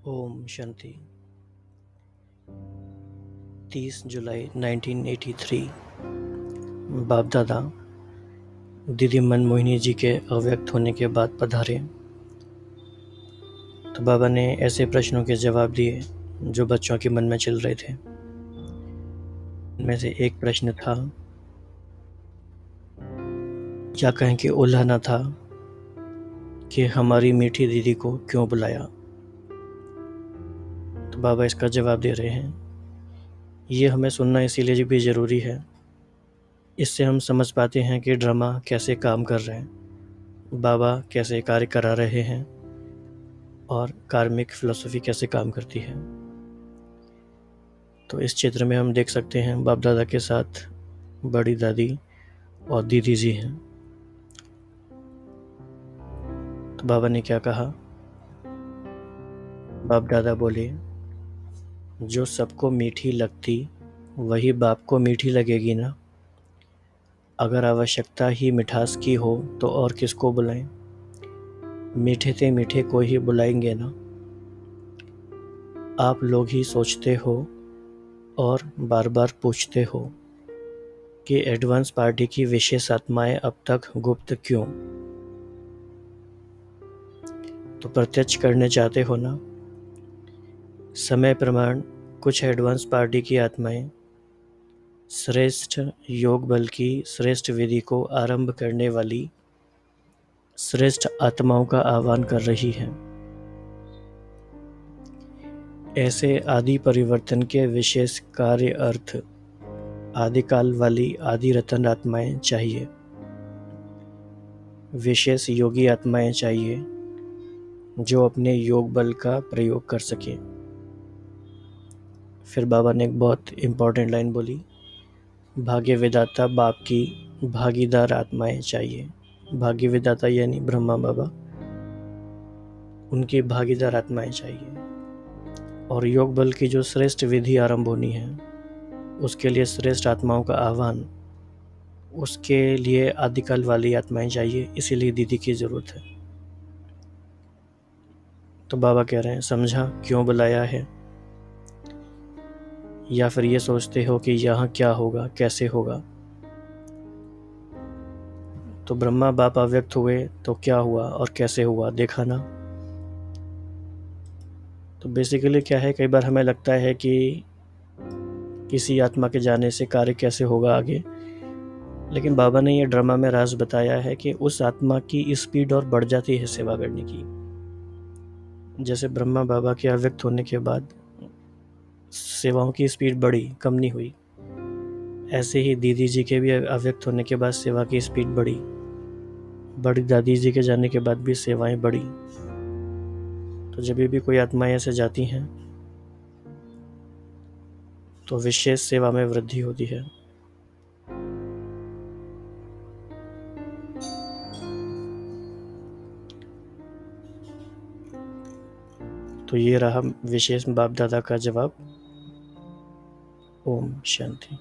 ओम शांति। 30 जुलाई 1983। बाप दादा दीदी मनमोहिनी जी के अव्यक्त होने के बाद पधारे तो बाबा ने ऐसे प्रश्नों के जवाब दिए जो बच्चों के मन में चल रहे थे। इनमें से एक प्रश्न था, क्या कहें कि उल्हाना था कि हमारी मीठी दीदी को क्यों बुलाया। तो बाबा इसका जवाब दे रहे हैं, ये हमें सुनना इसीलिए भी ज़रूरी है। इससे हम समझ पाते हैं कि ड्रामा कैसे काम कर रहे हैं, बाबा कैसे कार्य करा रहे हैं और कार्मिक फिलॉसफी कैसे काम करती है। तो इस चित्र में हम देख सकते हैं बाप दादा के साथ बड़ी दादी और दीदी जी हैं। तो बाबा ने क्या कहा, बाप दादा बोले, जो सबको मीठी लगती वही बाप को मीठी लगेगी ना। अगर आवश्यकता ही मिठास की हो तो और किसको बुलाएं। मीठे से मीठे को ही बुलाएंगे ना। आप लोग ही सोचते हो और बार बार पूछते हो कि एडवांस पार्टी की विशेष आत्माएं अब तक गुप्त क्यों। तो प्रत्यक्ष करने चाहते हो ना। समय प्रमाण कुछ एडवांस पार्टी की आत्माएं श्रेष्ठ योग बल की श्रेष्ठ विधि को आरंभ करने वाली श्रेष्ठ आत्माओं का आह्वान कर रही हैं। ऐसे आदि परिवर्तन के विशेष कार्य अर्थ आदिकाल वाली आदि रतन आत्माएं चाहिए, विशेष योगी आत्माएं चाहिए जो अपने योग बल का प्रयोग कर सके। फिर बाबा ने एक बहुत इम्पोर्टेंट लाइन बोली, भाग्य विधाता बाप की भागीदार आत्माएं चाहिए। भाग्य विधाता यानी ब्रह्मा बाबा, उनकी भागीदार आत्माएं चाहिए। और योग बल की जो श्रेष्ठ विधि आरंभ होनी है उसके लिए श्रेष्ठ आत्माओं का आह्वान, उसके लिए आदिकाल वाली आत्माएं चाहिए, इसीलिए दीदी की ज़रूरत है। तो बाबा कह रहे हैं, समझा क्यों बुलाया है, या फिर ये सोचते हो कि यहाँ क्या होगा कैसे होगा। तो ब्रह्मा बाप अव्यक्त हुए तो क्या हुआ और कैसे हुआ, देखा ना। तो बेसिकली क्या है, कई बार हमें लगता है कि किसी आत्मा के जाने से कार्य कैसे होगा आगे, लेकिन बाबा ने ये ड्रामा में राज बताया है कि उस आत्मा की स्पीड और बढ़ जाती है सेवा करने की। जैसे ब्रह्मा बाबा के अव्यक्त होने के बाद सेवाओं की स्पीड बढ़ी, कम नहीं हुई, ऐसे ही दीदी जी के भी अव्यक्त होने के बाद सेवा की स्पीड बढ़ी, बड़ी दादी जी के जाने के बाद भी सेवाएं बढ़ी। तो जब भी कोई आत्माएं ऐसे जाती हैं तो विशेष सेवा में वृद्धि होती है। तो ये रहा विशेष बाप दादा का जवाब। ओम शांति।